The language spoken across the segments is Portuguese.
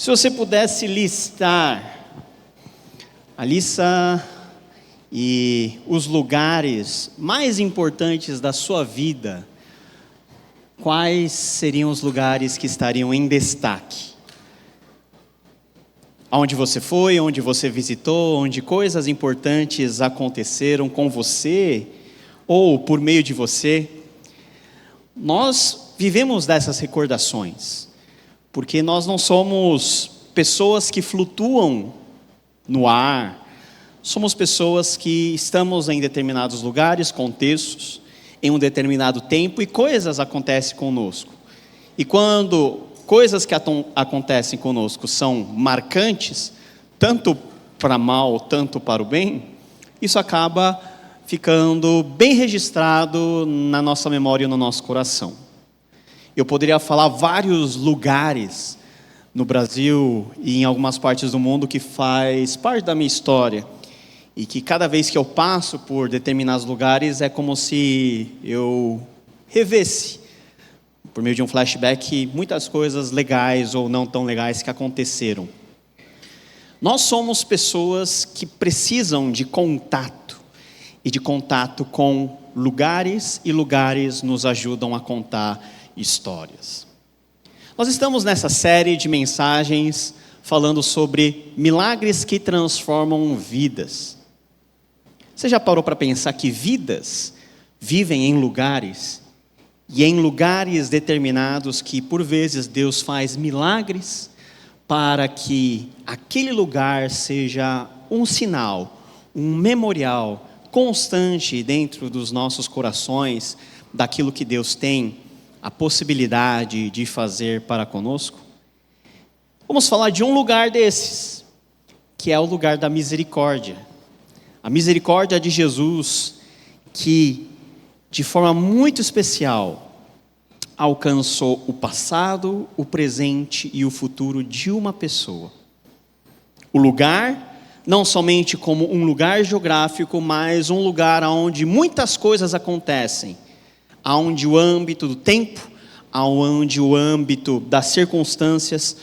Se você pudesse listar a lista e os lugares mais importantes da sua vida, quais seriam os lugares que estariam em destaque? Onde você foi, onde você visitou, onde coisas importantes aconteceram com você ou por meio de você? Nós vivemos dessas recordações, porque nós não somos pessoas que flutuam no ar, somos pessoas que estamos em determinados lugares, contextos, em um determinado tempo, e coisas acontecem conosco. E quando coisas que acontecem conosco são marcantes, tanto para mal, tanto para o bem, isso acaba ficando bem registrado na nossa memória e no nosso coração. Eu poderia falar vários lugares no Brasil e em algumas partes do mundo que faz parte da minha história, e que cada vez que eu passo por determinados lugares é como se eu revesse, por meio de um flashback, muitas coisas legais ou não tão legais que aconteceram. Nós somos pessoas que precisam de contato, e de contato com lugares, e lugares nos ajudam a contar histórias. Nós estamos nessa série de mensagens falando sobre milagres que transformam vidas. Você já parou para pensar que vidas vivem em lugares, e em lugares determinados que por vezes Deus faz milagres para que aquele lugar seja um sinal, um memorial constante dentro dos nossos corações daquilo que Deus tem a possibilidade de fazer para conosco? Vamos falar de um lugar desses, que é o lugar da misericórdia. A misericórdia de Jesus, que de forma muito especial alcançou o passado, o presente e o futuro de uma pessoa. O lugar, não somente como um lugar geográfico, mas um lugar onde muitas coisas acontecem, onde o âmbito do tempo, onde o âmbito das circunstâncias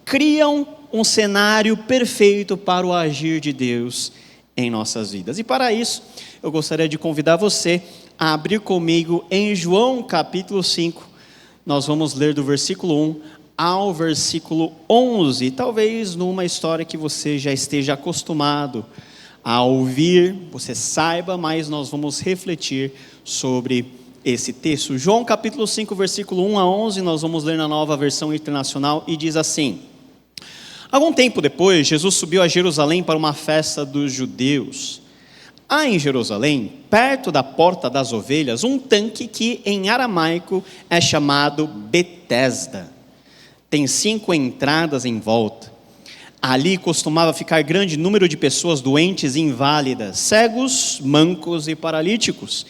criam um cenário perfeito para o agir de Deus em nossas vidas. E para isso, eu gostaria de convidar você a abrir comigo em João capítulo 5. Nós vamos ler do versículo 1 ao versículo 11, talvez numa história que você já esteja acostumado a ouvir, você saiba, mas nós vamos refletir sobre esse texto. João capítulo 5, versículo 1 a 11, nós vamos ler na Nova Versão Internacional, e diz assim: Algum tempo depois, Jesus subiu a Jerusalém para uma festa dos judeus. Há em Jerusalém, perto da Porta das Ovelhas, um tanque que em aramaico é chamado Betesda. Tem 5 entradas em volta. Ali costumava ficar grande número de pessoas doentes e inválidas, cegos, mancos e paralíticos.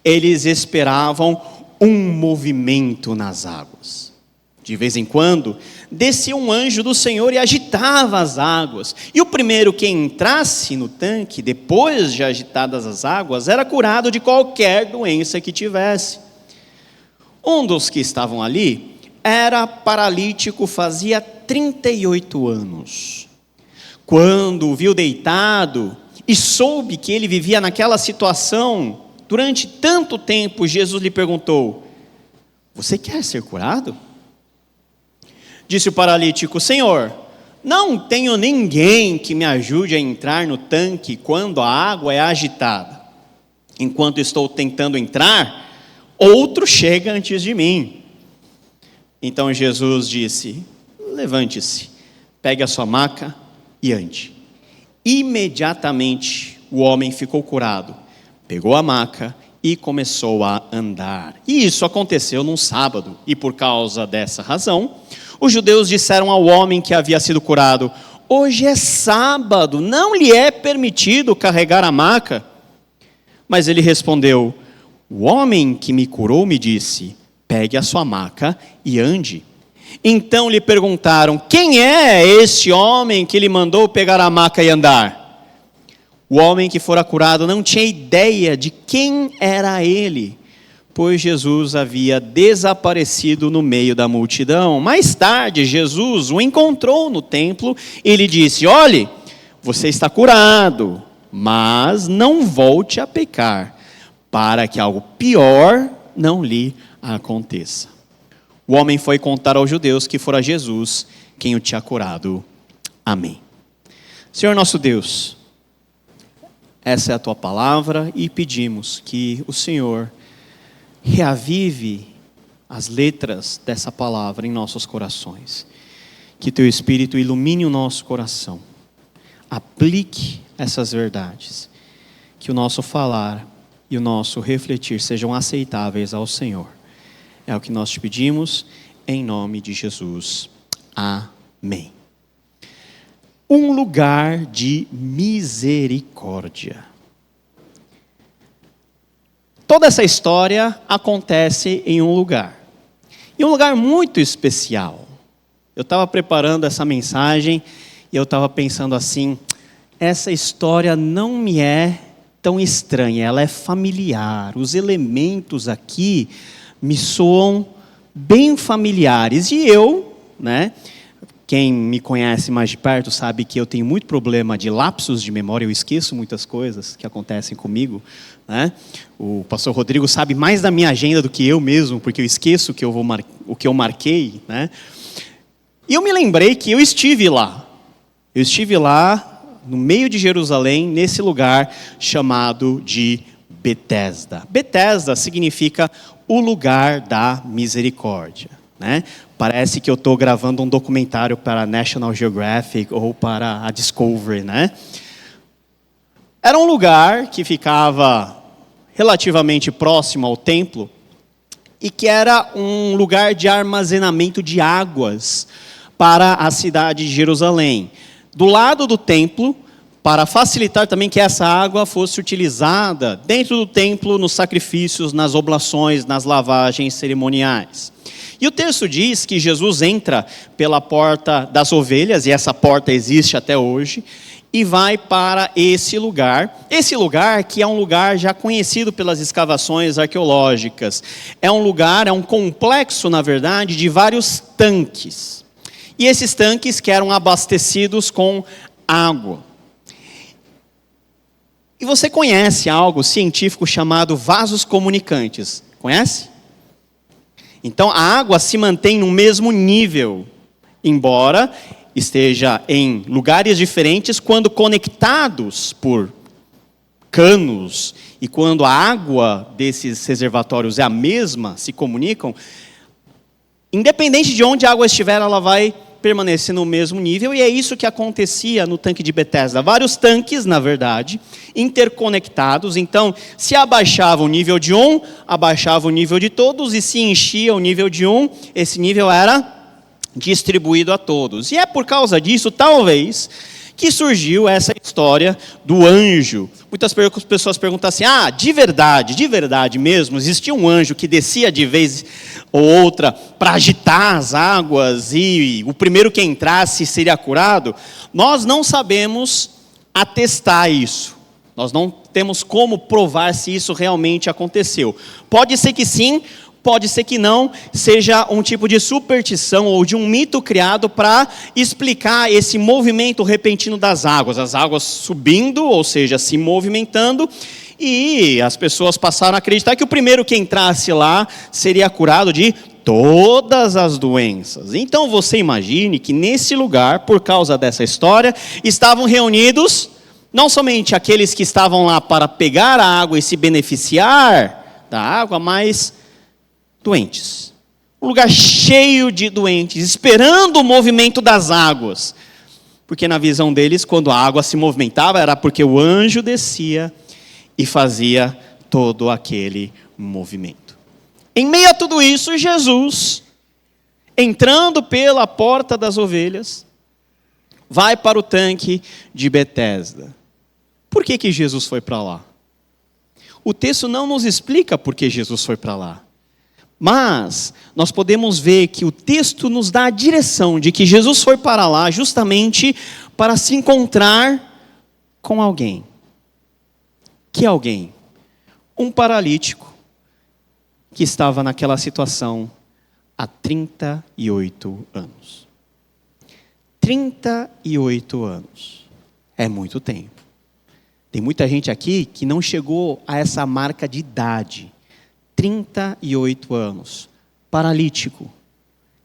Eles esperavam um movimento nas águas. De vez em quando, descia um anjo do Senhor e agitava as águas. E o primeiro que entrasse no tanque, depois de agitadas as águas, era curado de qualquer doença que tivesse. Um dos que estavam ali era paralítico, fazia 38 anos. Quando o viu deitado e soube que ele vivia naquela situação durante tanto tempo, Jesus lhe perguntou: Você quer ser curado? Disse o paralítico: Senhor, não tenho ninguém que me ajude a entrar no tanque quando a água é agitada. Enquanto estou tentando entrar, outro chega antes de mim. Então Jesus disse: Levante-se, pegue a sua maca e ande. Imediatamente o homem ficou curado, pegou a maca e começou a andar. E isso aconteceu num sábado, e por causa dessa razão, os judeus disseram ao homem que havia sido curado: Hoje é sábado, não lhe é permitido carregar a maca. Mas ele respondeu: O homem que me curou me disse: Pegue a sua maca e ande. Então lhe perguntaram: Quem é este homem que lhe mandou pegar a maca e andar? O homem que fora curado não tinha ideia de quem era ele, pois Jesus havia desaparecido no meio da multidão. Mais tarde, Jesus o encontrou no templo e lhe disse: olhe, você está curado, mas não volte a pecar, para que algo pior não lhe aconteça. O homem foi contar aos judeus que fora Jesus quem o tinha curado. Amém. Senhor nosso Deus, essa é a tua palavra e pedimos que o Senhor reavive as letras dessa palavra em nossos corações. Que teu Espírito ilumine o nosso coração. Aplique essas verdades. Que o nosso falar e o nosso refletir sejam aceitáveis ao Senhor. É o que nós te pedimos, em nome de Jesus. Amém. Um lugar de misericórdia. Toda essa história acontece em um lugar. E um lugar muito especial. Eu estava preparando essa mensagem e eu estava pensando assim, essa história não me é tão estranha, ela é familiar. Os elementos aqui me soam bem familiares. E eu, quem me conhece mais de perto sabe que eu tenho muito problema de lapsos de memória, eu esqueço muitas coisas que acontecem comigo. O pastor Rodrigo sabe mais da minha agenda do que eu mesmo, porque eu esqueço o que eu marquei. E eu me lembrei que eu estive lá. Eu estive lá no meio de Jerusalém, nesse lugar chamado de Betesda. Betesda significa o lugar da misericórdia. Parece que eu estou gravando um documentário para a National Geographic ou para a Discovery. Era um lugar que ficava relativamente próximo ao templo e que era um lugar de armazenamento de águas para a cidade de Jerusalém. Do lado do templo, para facilitar também que essa água fosse utilizada dentro do templo, nos sacrifícios, nas oblações, nas lavagens cerimoniais. E o texto diz que Jesus entra pela porta das ovelhas, e essa porta existe até hoje, e vai para esse lugar que é um lugar já conhecido pelas escavações arqueológicas. É um complexo, na verdade, de vários tanques. E esses tanques que eram abastecidos com água. E você conhece algo científico chamado vasos comunicantes? Conhece? Então a água se mantém no mesmo nível, embora esteja em lugares diferentes, quando conectados por canos, e quando a água desses reservatórios é a mesma, se comunicam, independente de onde a água estiver, ela vai permanecer no mesmo nível, e é isso que acontecia no tanque de Betesda. Vários tanques, na verdade, interconectados. Então, se abaixava o nível de um, abaixava o nível de todos, e se enchia o nível de um, esse nível era distribuído a todos. E é por causa disso, talvez, que surgiu essa história do anjo. Muitas pessoas perguntam assim, de verdade mesmo, existia um anjo que descia de vez ou outra para agitar as águas e o primeiro que entrasse seria curado? Nós não sabemos atestar isso. Nós não temos como provar se isso realmente aconteceu. Pode ser que sim, pode ser que não, seja um tipo de superstição ou de um mito criado para explicar esse movimento repentino das águas. As águas subindo, ou seja, se movimentando, e as pessoas passaram a acreditar que o primeiro que entrasse lá seria curado de todas as doenças. Então você imagine que nesse lugar, por causa dessa história, estavam reunidos não somente aqueles que estavam lá para pegar a água e se beneficiar da água, mas doentes. Um lugar cheio de doentes, esperando o movimento das águas. Porque na visão deles, quando a água se movimentava, era porque o anjo descia e fazia todo aquele movimento. Em meio a tudo isso, Jesus, entrando pela porta das ovelhas, vai para o tanque de Betesda. Por que Jesus foi para lá? O texto não nos explica por que Jesus foi para lá. Mas nós podemos ver que o texto nos dá a direção de que Jesus foi para lá justamente para se encontrar com alguém. Que alguém? Um paralítico que estava naquela situação há 38 anos. 38 anos. É muito tempo. Tem muita gente aqui que não chegou a essa marca de idade. 38 anos. Paralítico.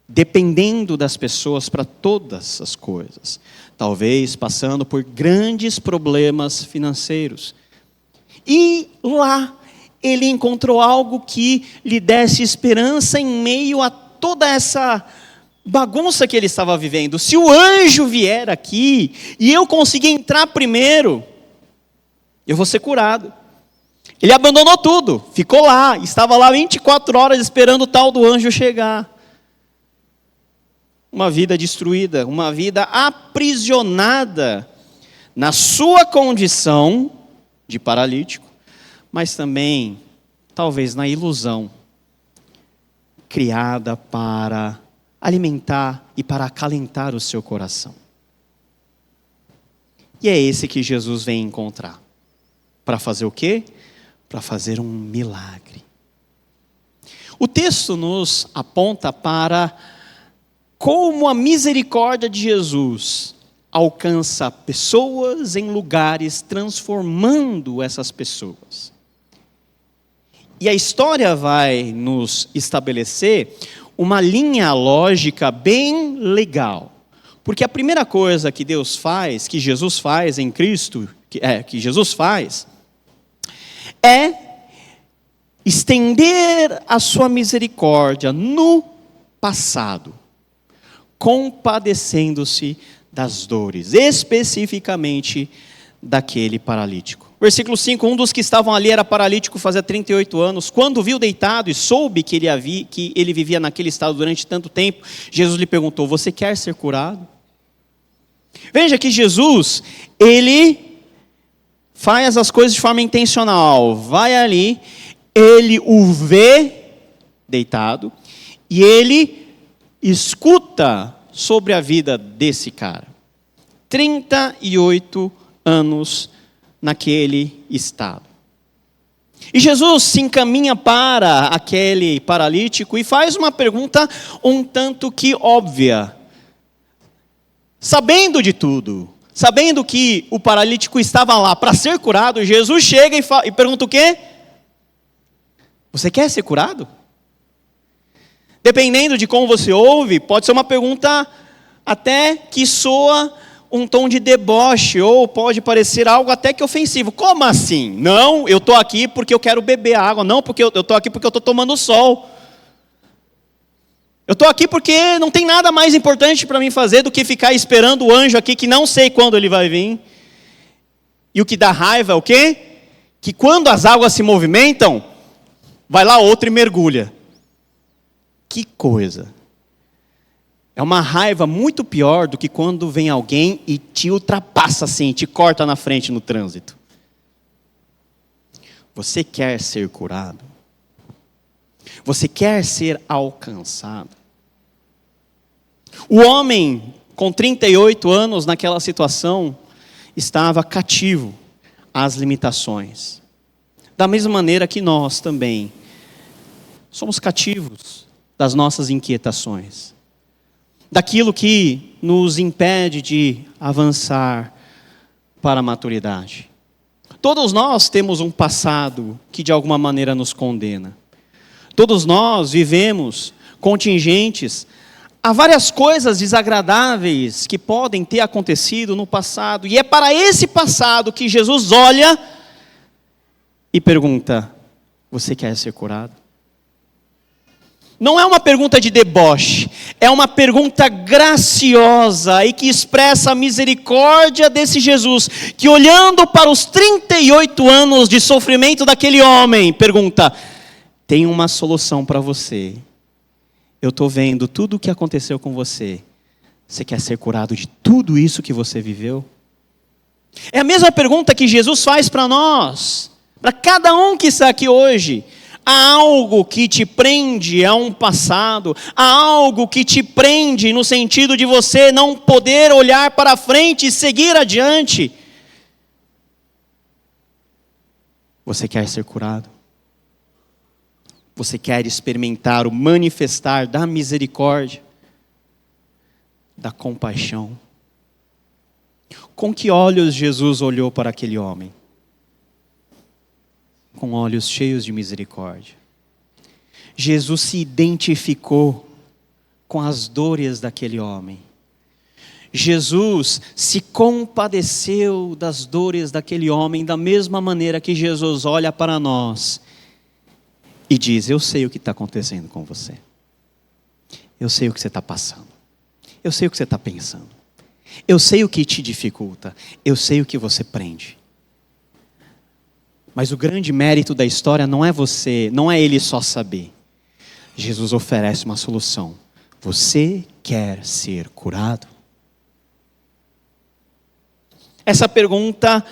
Dependendo das pessoas para todas as coisas. Talvez passando por grandes problemas financeiros. E lá ele encontrou algo que lhe desse esperança em meio a toda essa bagunça que ele estava vivendo. Se o anjo vier aqui e eu conseguir entrar primeiro, eu vou ser curado. Ele abandonou tudo, ficou lá, estava lá 24 horas esperando o tal do anjo chegar. Uma vida destruída, uma vida aprisionada na sua condição de paralítico, mas também, talvez, na ilusão criada para alimentar e para acalentar o seu coração. E é esse que Jesus vem encontrar. Para fazer o quê? Para fazer um milagre. O texto nos aponta para como a misericórdia de Jesus alcança pessoas em lugares, transformando essas pessoas. E a história vai nos estabelecer uma linha lógica bem legal. Porque a primeira coisa que Deus faz, que Jesus faz em Cristo, que Jesus faz, é estender a sua misericórdia no passado, compadecendo-se das dores, especificamente daquele paralítico. Versículo 5, um dos que estavam ali era paralítico fazia 38 anos. Quando viu deitado e soube que ele vivia naquele estado durante tanto tempo, Jesus lhe perguntou: você quer ser curado? Veja que Jesus, ele faz as coisas de forma intencional. Vai ali, ele o vê deitado e ele escuta sobre a vida desse cara. 38 anos naquele estado. E Jesus se encaminha para aquele paralítico e faz uma pergunta um tanto que óbvia. Sabendo de tudo, sabendo que o paralítico estava lá para ser curado, Jesus chega e pergunta o quê? Você quer ser curado? Dependendo de como você ouve, pode ser uma pergunta até que soa um tom de deboche, ou pode parecer algo até que ofensivo. Como assim? Não, eu estou aqui porque eu quero beber água. Não, porque eu estou aqui porque eu estou tomando sol. Eu estou aqui porque não tem nada mais importante para mim fazer do que ficar esperando o anjo aqui, que não sei quando ele vai vir. E o que dá raiva é o quê? Que quando as águas se movimentam, vai lá outro e mergulha. Que coisa! É uma raiva muito pior do que quando vem alguém e te ultrapassa assim, te corta na frente no trânsito. Você quer ser curado? Você quer ser alcançado? O homem com 38 anos naquela situação estava cativo às limitações. Da mesma maneira que nós também somos cativos das nossas inquietações, daquilo que nos impede de avançar para a maturidade. Todos nós temos um passado que de alguma maneira nos condena. Todos nós vivemos contingentes a várias coisas desagradáveis que podem ter acontecido no passado. E é para esse passado que Jesus olha e pergunta: você quer ser curado? Não é uma pergunta de deboche, é uma pergunta graciosa e que expressa a misericórdia desse Jesus, que olhando para os 38 anos de sofrimento daquele homem, pergunta: tem uma solução para você. Eu estou vendo tudo o que aconteceu com você. Você quer ser curado de tudo isso que você viveu? É a mesma pergunta que Jesus faz para nós, para cada um que está aqui hoje. Há algo que te prende a um passado, há algo que te prende no sentido de você não poder olhar para frente e seguir adiante. Você quer ser curado? Você quer experimentar o manifestar da misericórdia, da compaixão? Com que olhos Jesus olhou para aquele homem? Com olhos cheios de misericórdia. Jesus se identificou com as dores daquele homem. Jesus se compadeceu das dores daquele homem, da mesma maneira que Jesus olha para nós e diz: eu sei o que está acontecendo com você. Eu sei o que você está passando. Eu sei o que você está pensando. Eu sei o que te dificulta. Eu sei o que você prende. Mas o grande mérito da história não é você, não é ele só saber. Jesus oferece uma solução. Você quer ser curado? Essa pergunta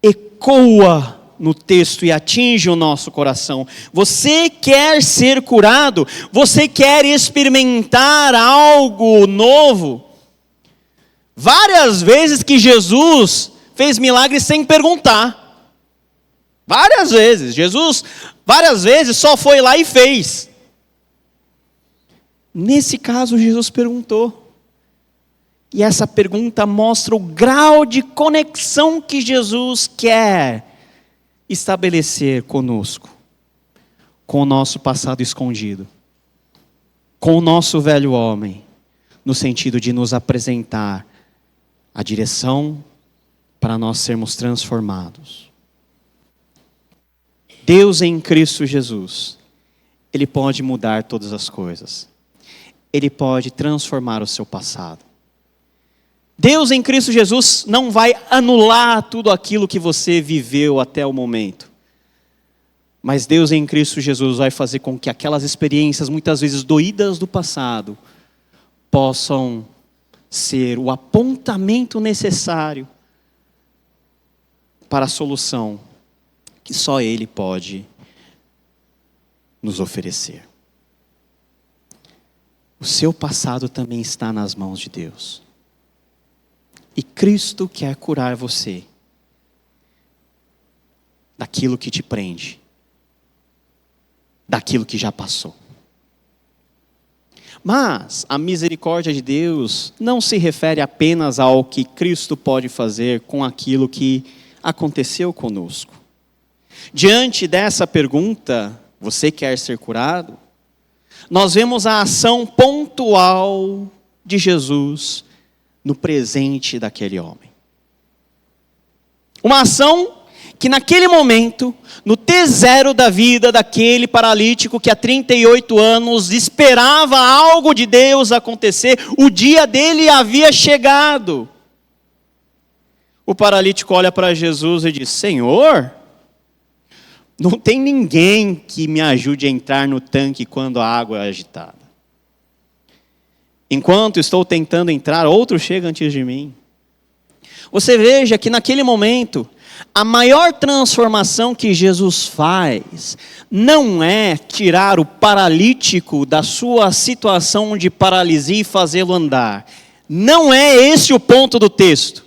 ecoa no texto e atinge o nosso coração. Você quer ser curado? Você quer experimentar algo novo? Várias vezes que Jesus fez milagres sem perguntar. Várias vezes. Jesus, várias vezes, só foi lá e fez. Nesse caso, Jesus perguntou. E essa pergunta mostra o grau de conexão que Jesus quer estabelecer conosco, com o nosso passado escondido, com o nosso velho homem, no sentido de nos apresentar a direção para nós sermos transformados. Deus em Cristo Jesus, Ele pode mudar todas as coisas. Ele pode transformar o seu passado. Deus em Cristo Jesus não vai anular tudo aquilo que você viveu até o momento. Mas Deus em Cristo Jesus vai fazer com que aquelas experiências, muitas vezes doídas do passado, possam ser o apontamento necessário para a solução que só Ele pode nos oferecer. O seu passado também está nas mãos de Deus. E Cristo quer curar você daquilo que te prende, daquilo que já passou. Mas a misericórdia de Deus não se refere apenas ao que Cristo pode fazer com aquilo que aconteceu conosco. Diante dessa pergunta, você quer ser curado? Nós vemos a ação pontual de Jesus no presente daquele homem. Uma ação que naquele momento, no T0 da vida daquele paralítico que há 38 anos esperava algo de Deus acontecer, o dia dele havia chegado. O paralítico olha para Jesus e diz: Senhor, não tem ninguém que me ajude a entrar no tanque quando a água é agitada. Enquanto estou tentando entrar, outro chega antes de mim. Você veja que naquele momento, a maior transformação que Jesus faz não é tirar o paralítico da sua situação de paralisia e fazê-lo andar. Não é esse o ponto do texto.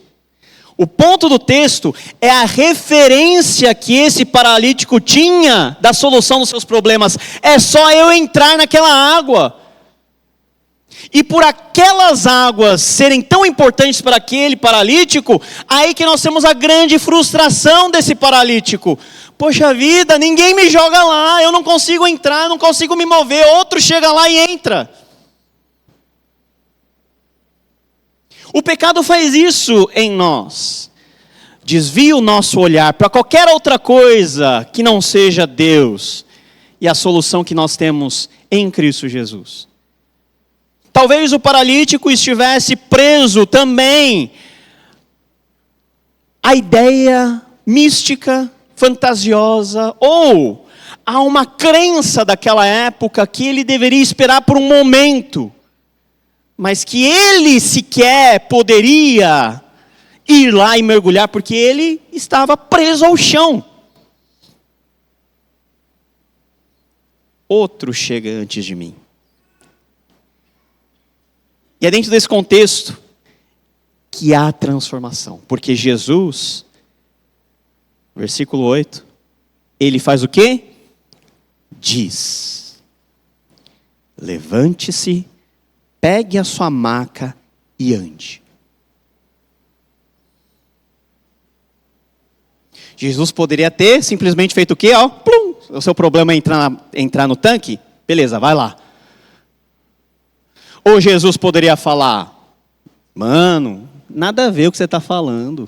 O ponto do texto é a referência que esse paralítico tinha da solução dos seus problemas. É só eu entrar naquela água. E por aquelas águas serem tão importantes para aquele paralítico, aí que nós temos a grande frustração desse paralítico. Poxa vida, ninguém me joga lá, eu não consigo entrar, não consigo me mover, outro chega lá e entra. O pecado faz isso em nós. Desvia o nosso olhar para qualquer outra coisa que não seja Deus e a solução que nós temos em Cristo Jesus. Talvez o paralítico estivesse preso também à ideia mística, fantasiosa, ou a uma crença daquela época que ele deveria esperar por um momento, mas que ele sequer poderia ir lá e mergulhar, porque ele estava preso ao chão. Outro chega antes de mim. E é dentro desse contexto que há transformação. Porque Jesus, versículo 8, ele faz o quê? Diz. levante-se, pegue a sua maca e ande. Jesus poderia ter simplesmente feito o quê? Ó, plum, o seu problema é entrar no tanque? Beleza, vai lá. Ou Jesus poderia falar, mano, nada a ver o que você está falando.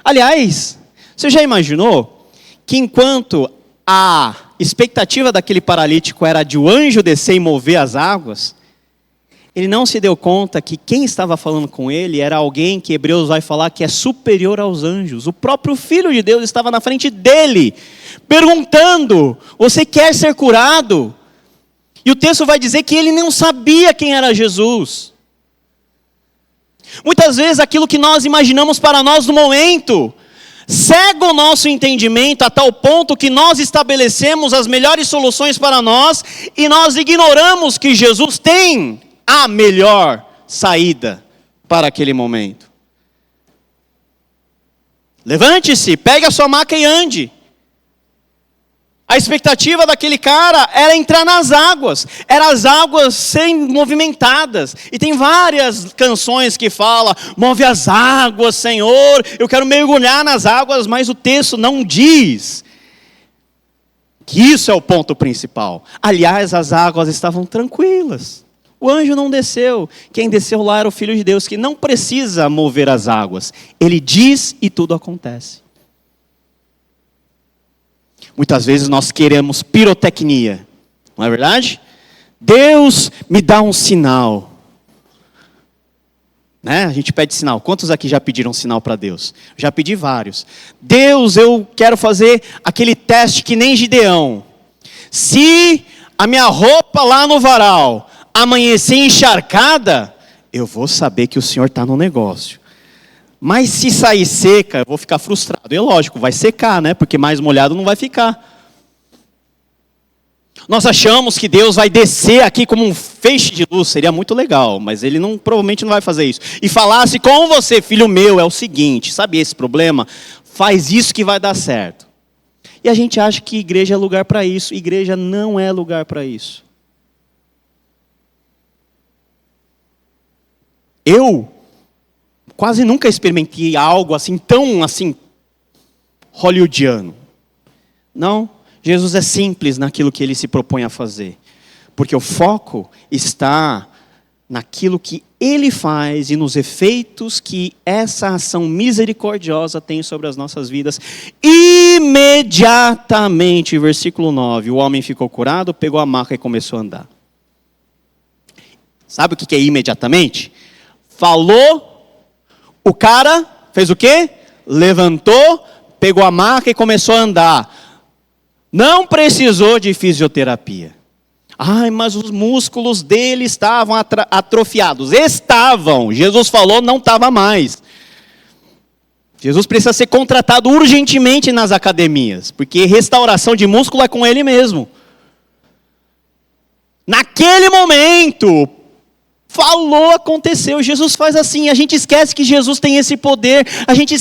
Aliás, você já imaginou que enquanto a expectativa daquele paralítico era de o anjo descer e mover as águas, ele não se deu conta que quem estava falando com ele era alguém que Hebreus vai falar que é superior aos anjos. O próprio Filho de Deus estava na frente dele, perguntando, você quer ser curado? E o texto vai dizer que ele não sabia quem era Jesus. Muitas vezes aquilo que nós imaginamos para nós no momento cega o nosso entendimento a tal ponto que nós estabelecemos as melhores soluções para nós e nós ignoramos que Jesus tem a melhor saída para aquele momento. Levante-se, pegue a sua maca e ande. A expectativa daquele cara era entrar nas águas, eram as águas sem movimentadas. E tem várias canções que falam, move as águas, Senhor, eu quero mergulhar nas águas, mas o texto não diz que isso é o ponto principal. Aliás, as águas estavam tranquilas. O anjo não desceu, quem desceu lá era o Filho de Deus, que não precisa mover as águas. Ele diz e tudo acontece. Muitas vezes nós queremos pirotecnia, não é verdade? Deus me dá um sinal. Né? A gente pede sinal. Quantos aqui já pediram sinal para Deus? Já pedi vários. Deus, eu quero fazer aquele teste que nem Gideão. Se a minha roupa lá no varal amanhecer encharcada, eu vou saber que o Senhor está no negócio. Mas se sair seca, eu vou ficar frustrado. E lógico, vai secar, né? Porque mais molhado não vai ficar. Nós achamos que Deus vai descer aqui como um feixe de luz. Seria muito legal, mas Ele provavelmente não vai fazer isso. E falasse com você, filho meu, é o seguinte, sabe esse problema? Faz isso que vai dar certo. E a gente acha que igreja é lugar para isso. Igreja não é lugar para isso. Eu quase nunca experimentei algo assim, tão assim, hollywoodiano. Não, Jesus é simples naquilo que Ele se propõe a fazer. Porque o foco está naquilo que Ele faz e nos efeitos que essa ação misericordiosa tem sobre as nossas vidas. Imediatamente, versículo 9, o homem ficou curado, pegou a maca e começou a andar. Sabe o que é imediatamente? Falou, o cara fez o quê? Levantou, pegou a maca e começou a andar. Não precisou de fisioterapia. Ai, mas os músculos dele estavam atrofiados. Estavam. Jesus falou, não estava mais. Jesus precisa ser contratado urgentemente nas academias, porque restauração de músculo é com Ele mesmo. Naquele momento, falou, aconteceu. Jesus faz assim, a gente esquece que Jesus tem esse poder, a gente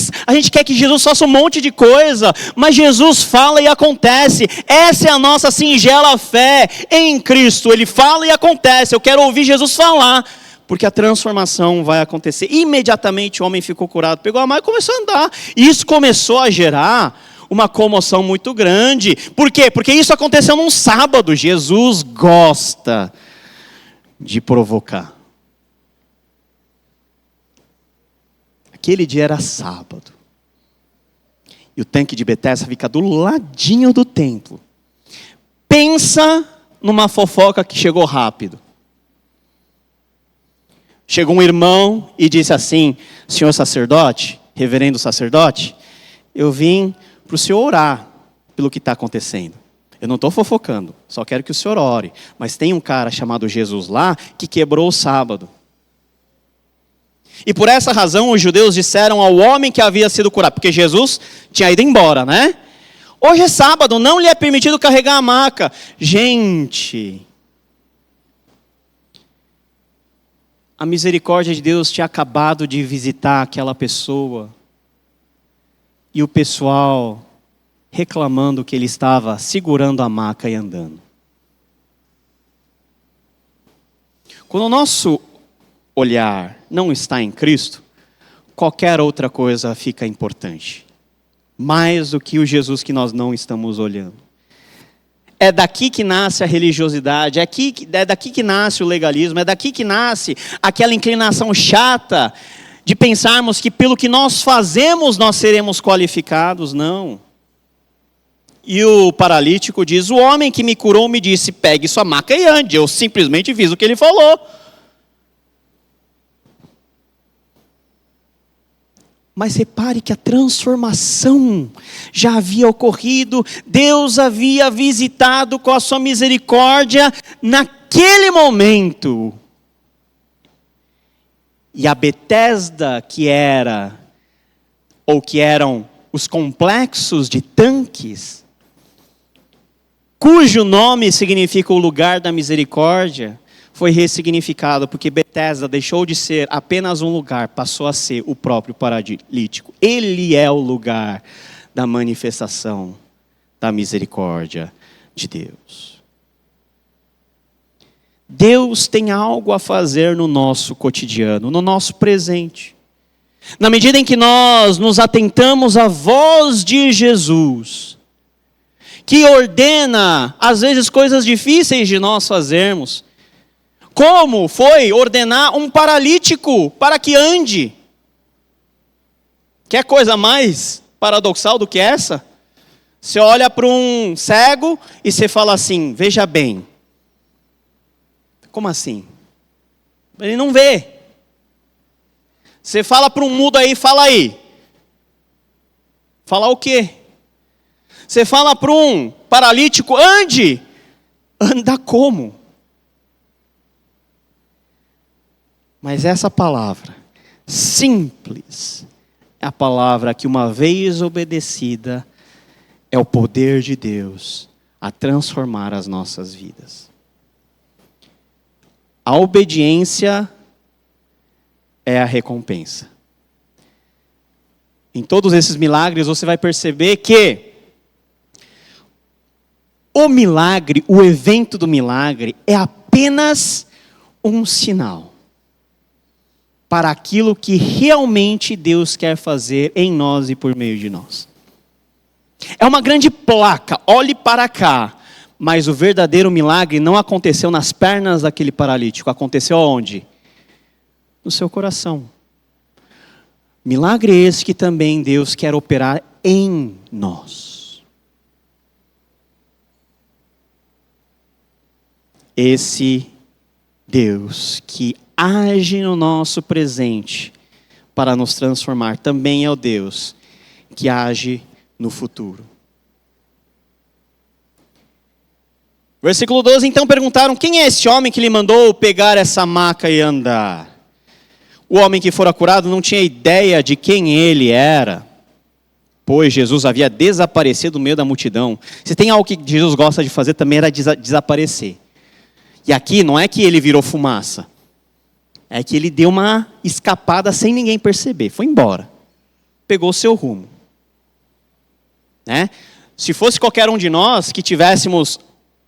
quer que Jesus faça um monte de coisa, mas Jesus fala e acontece. Essa é a nossa singela fé em Cristo. Ele fala e acontece. Eu quero ouvir Jesus falar, porque a transformação vai acontecer. Imediatamente o homem ficou curado, pegou a maca e começou a andar. E isso começou a gerar uma comoção muito grande. Por quê? Porque isso aconteceu num sábado. Jesus gosta de provocar. Aquele dia era sábado. E o tanque de Betesda fica do ladinho do templo. Pensa numa fofoca que chegou rápido. Chegou um irmão e disse assim: senhor sacerdote, reverendo sacerdote, eu vim para o senhor orar pelo que está acontecendo. Eu não estou fofocando, só quero que o senhor ore. Mas tem um cara chamado Jesus lá que quebrou o sábado. E por essa razão os judeus disseram ao homem que havia sido curado, porque Jesus tinha ido embora, né? Hoje é sábado, não lhe é permitido carregar a maca. Gente, a misericórdia de Deus tinha acabado de visitar aquela pessoa. E o pessoal reclamando que ele estava segurando a maca e andando. Quando o nosso olhar não está em Cristo, qualquer outra coisa fica importante. Mais do que o Jesus que nós não estamos olhando. É daqui que nasce a religiosidade, é daqui que nasce o legalismo, é daqui que nasce aquela inclinação chata de pensarmos que pelo que nós fazemos nós seremos qualificados. Não. E o paralítico diz, o homem que me curou me disse, pegue sua maca e ande. Eu simplesmente fiz o que ele falou. Mas repare que a transformação já havia ocorrido, Deus havia visitado com a sua misericórdia naquele momento. E a Betesda, que eram os complexos de tanques, cujo nome significa o lugar da misericórdia, foi ressignificado, porque Betesda deixou de ser apenas um lugar, passou a ser o próprio paralítico. Ele é o lugar da manifestação da misericórdia de Deus. Deus tem algo a fazer no nosso cotidiano, no nosso presente. Na medida em que nós nos atentamos à voz de Jesus, que ordena, às vezes, coisas difíceis de nós fazermos, como foi ordenar um paralítico para que ande? Quer coisa mais paradoxal do que essa? Você olha para um cego e você fala assim, veja bem. Como assim? Ele não vê. Você fala para um mudo aí, fala aí. Falar o quê? Você fala para um paralítico, ande. Anda como? Mas essa palavra, simples, é a palavra que uma vez obedecida, é o poder de Deus a transformar as nossas vidas. A obediência é a recompensa. Em todos esses milagres você vai perceber que o milagre, o evento do milagre, é apenas um sinal para aquilo que realmente Deus quer fazer em nós e por meio de nós. É uma grande placa, olhe para cá. Mas o verdadeiro milagre não aconteceu nas pernas daquele paralítico, aconteceu onde? No seu coração. Milagre esse que também Deus quer operar em nós. Esse Deus que age no nosso presente para nos transformar, também é o Deus que age no futuro. Versículo 12, então perguntaram, quem é esse homem que lhe mandou pegar essa maca e andar? O homem que fora curado não tinha ideia de quem ele era, pois Jesus havia desaparecido no meio da multidão. Se tem algo que Jesus gosta de fazer, também era desaparecer. E aqui não é que ele virou fumaça, é que ele deu uma escapada sem ninguém perceber, foi embora, pegou o seu rumo. Né? Se fosse qualquer um de nós que tivéssemos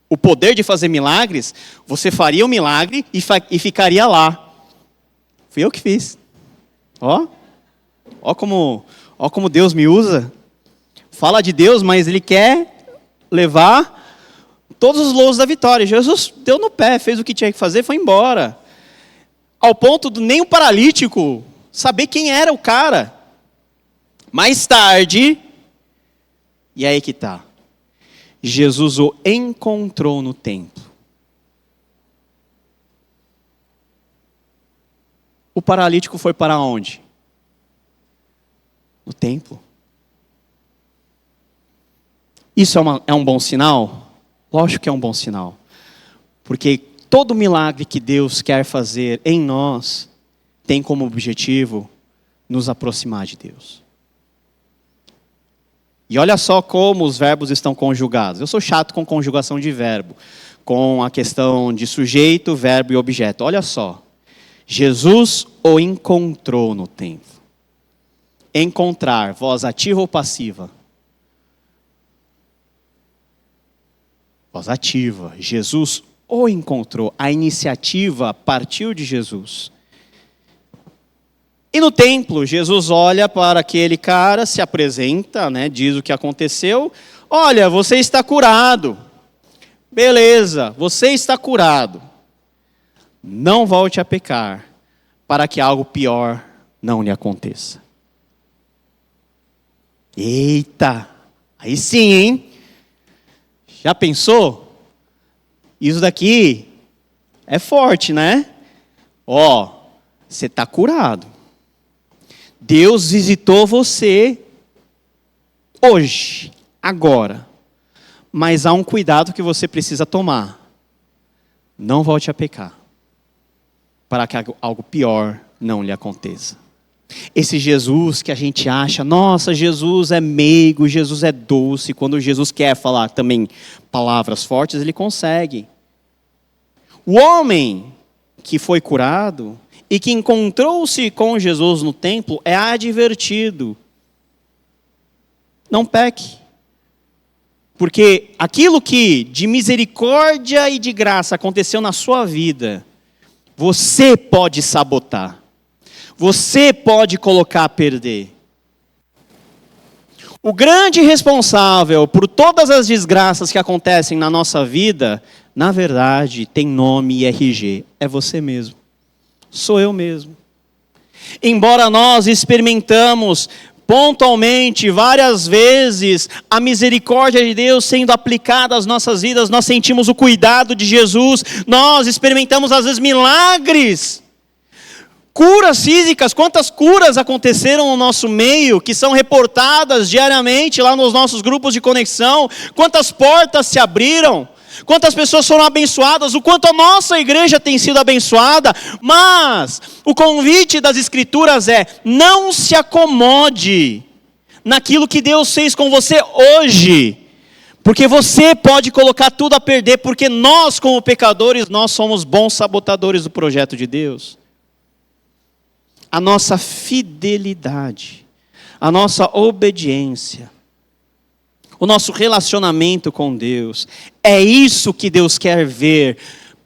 o poder de fazer milagres, você faria o milagre e ficaria lá. Fui eu que fiz. Ó como Deus me usa. Fala de Deus, mas Ele quer levar todos os louros da vitória. Jesus deu no pé, fez o que tinha que fazer, foi embora. Ao ponto de nem o paralítico saber quem era o cara. Mais tarde, e aí que está. Jesus o encontrou no templo. O paralítico foi para onde? No templo. Isso é um bom sinal? Lógico que é um bom sinal. Porque todo milagre que Deus quer fazer em nós tem como objetivo nos aproximar de Deus. E olha só como os verbos estão conjugados. Eu sou chato com conjugação de verbo, com a questão de sujeito, verbo e objeto. Olha só. Jesus o encontrou no templo. Encontrar, voz ativa ou passiva? Voz ativa. Jesus o encontrou. A iniciativa partiu de Jesus. E no templo, Jesus olha para aquele cara, se apresenta, né, diz o que aconteceu. Olha, você está curado. Beleza, você está curado. Não volte a pecar, para que algo pior não lhe aconteça. Eita, aí sim, hein? Já pensou? Isso daqui é forte, né? Ó, você está curado. Deus visitou você hoje, agora. Mas há um cuidado que você precisa tomar. Não volte a pecar, para que algo pior não lhe aconteça. Esse Jesus que a gente acha, nossa, Jesus é meigo, Jesus é doce. Quando Jesus quer falar também palavras fortes, ele consegue. O homem que foi curado e que encontrou-se com Jesus no templo é advertido. Não peque. Porque aquilo que de misericórdia e de graça aconteceu na sua vida, você pode sabotar. Você pode colocar a perder. O grande responsável por todas as desgraças que acontecem na nossa vida, na verdade, tem nome e RG. É você mesmo. Sou eu mesmo. Embora nós experimentamos pontualmente, várias vezes, a misericórdia de Deus sendo aplicada às nossas vidas, nós sentimos o cuidado de Jesus, nós experimentamos às vezes milagres, curas físicas. Quantas curas aconteceram no nosso meio, que são reportadas diariamente lá nos nossos grupos de conexão, quantas portas se abriram, quantas pessoas foram abençoadas, o quanto a nossa igreja tem sido abençoada. Mas o convite das Escrituras é: não se acomode naquilo que Deus fez com você hoje, porque você pode colocar tudo a perder, porque nós, como pecadores, nós somos bons sabotadores do projeto de Deus. A nossa fidelidade, a nossa obediência, o nosso relacionamento com Deus, é isso que Deus quer ver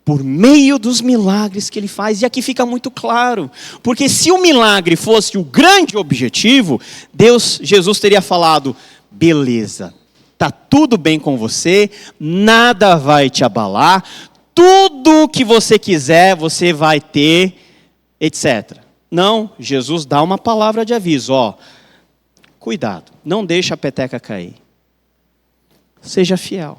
por meio dos milagres que Ele faz. E aqui fica muito claro, porque se o milagre fosse o grande objetivo, Jesus teria falado: beleza, está tudo bem com você, nada vai te abalar, tudo o que você quiser você vai ter, etc. Não, Jesus dá uma palavra de aviso: ó, cuidado, não deixa a peteca cair. Seja fiel.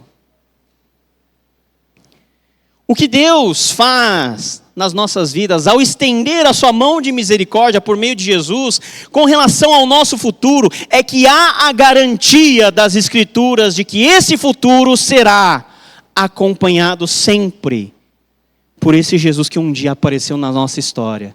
O que Deus faz nas nossas vidas, ao estender a sua mão de misericórdia por meio de Jesus, com relação ao nosso futuro, é que há a garantia das Escrituras de que esse futuro será acompanhado sempre por esse Jesus que um dia apareceu na nossa história,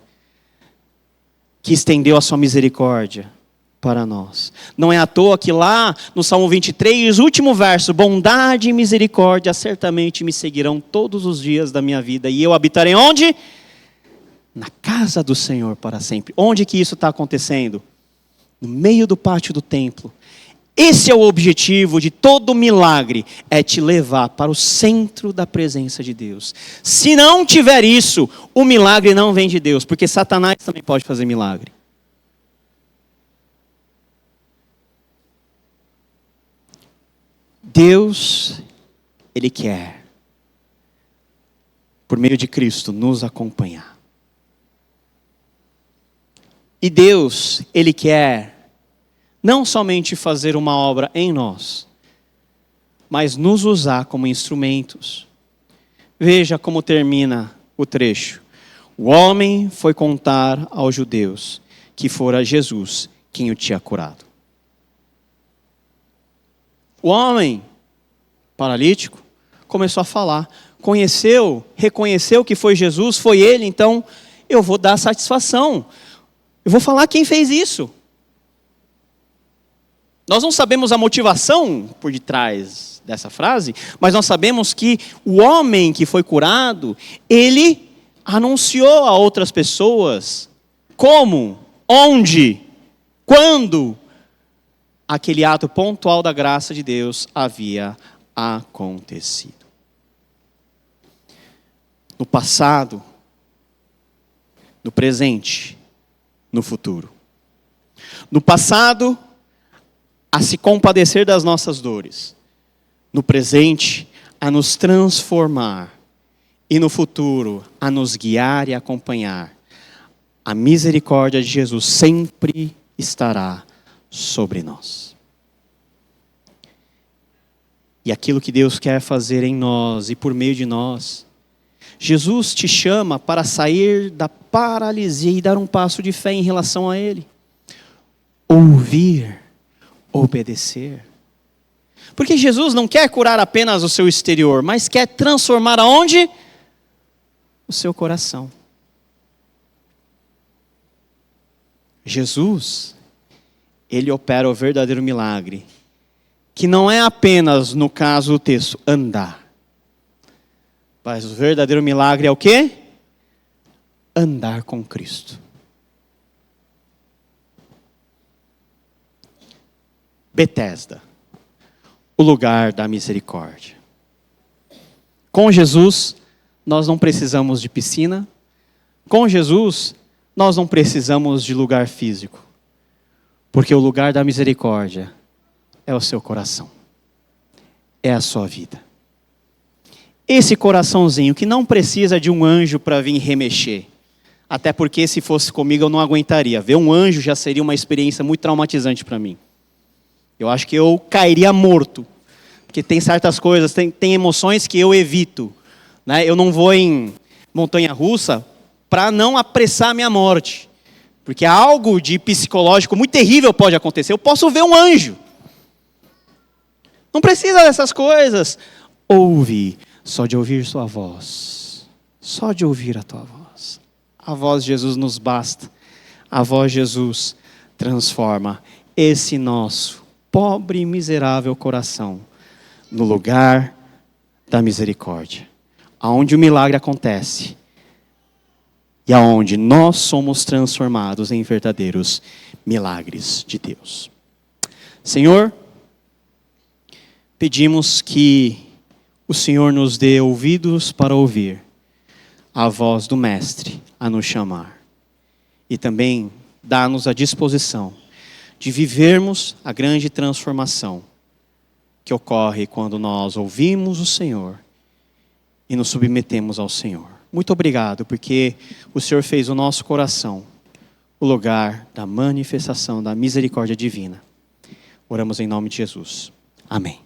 que estendeu a sua misericórdia para nós. Não é à toa que lá no Salmo 23, último verso: bondade e misericórdia certamente me seguirão todos os dias da minha vida, e eu habitarei onde? Na casa do Senhor para sempre. Onde que isso está acontecendo? No meio do pátio do templo. Esse é o objetivo de todo milagre, é te levar para o centro da presença de Deus. Se não tiver isso, o milagre não vem de Deus, porque Satanás também pode fazer milagre. Deus, Ele quer, por meio de Cristo, nos acompanhar. E Deus, Ele quer não somente fazer uma obra em nós, mas nos usar como instrumentos. Veja como termina o trecho. O homem foi contar aos judeus que fora Jesus quem o tinha curado. O homem paralítico começou a falar, reconheceu que foi Jesus, foi ele, então eu vou dar satisfação. Eu vou falar quem fez isso. Nós não sabemos a motivação por detrás dessa frase, mas nós sabemos que o homem que foi curado, ele anunciou a outras pessoas como, onde, quando aquele ato pontual da graça de Deus havia acontecido. no passado, no presente, no futuro. No passado, a se compadecer das nossas dores. No presente, a nos transformar. E no futuro, a nos guiar e acompanhar. A misericórdia de Jesus sempre estará sobre nós. E aquilo que Deus quer fazer em nós e por meio de nós, Jesus te chama para sair da paralisia e dar um passo de fé em relação a Ele. Ouvir, obedecer. Porque Jesus não quer curar apenas o seu exterior, mas quer transformar aonde? O seu coração. Jesus, Ele opera o verdadeiro milagre, que não é apenas, no caso do texto, andar. Mas o verdadeiro milagre é o quê? Andar com Cristo. Betesda, o lugar da misericórdia. Com Jesus, nós não precisamos de piscina. Com Jesus, nós não precisamos de lugar físico. Porque o lugar da misericórdia é o seu coração. É a sua vida. Esse coraçãozinho que não precisa de um anjo para vir remexer. Até porque se fosse comigo eu não aguentaria. Ver um anjo já seria uma experiência muito traumatizante para mim. Eu acho que eu cairia morto. Porque tem certas coisas, tem emoções que eu evito. Né? Eu não vou em montanha-russa para não apressar a minha morte. Porque algo de psicológico muito terrível pode acontecer. Eu posso ver um anjo. Não precisa dessas coisas. Ouve. Só de ouvir sua voz. Só de ouvir a tua voz. A voz de Jesus nos basta. A voz de Jesus transforma esse nosso pobre e miserável coração no lugar da misericórdia. Aonde o milagre acontece. E aonde nós somos transformados em verdadeiros milagres de Deus. Senhor, pedimos que o Senhor nos dê ouvidos para ouvir a voz do Mestre a nos chamar. E também dá-nos a disposição de vivermos a grande transformação que ocorre quando nós ouvimos o Senhor e nos submetemos ao Senhor. Muito obrigado, porque o Senhor fez o nosso coração o lugar da manifestação da misericórdia divina. Oramos em nome de Jesus. Amém.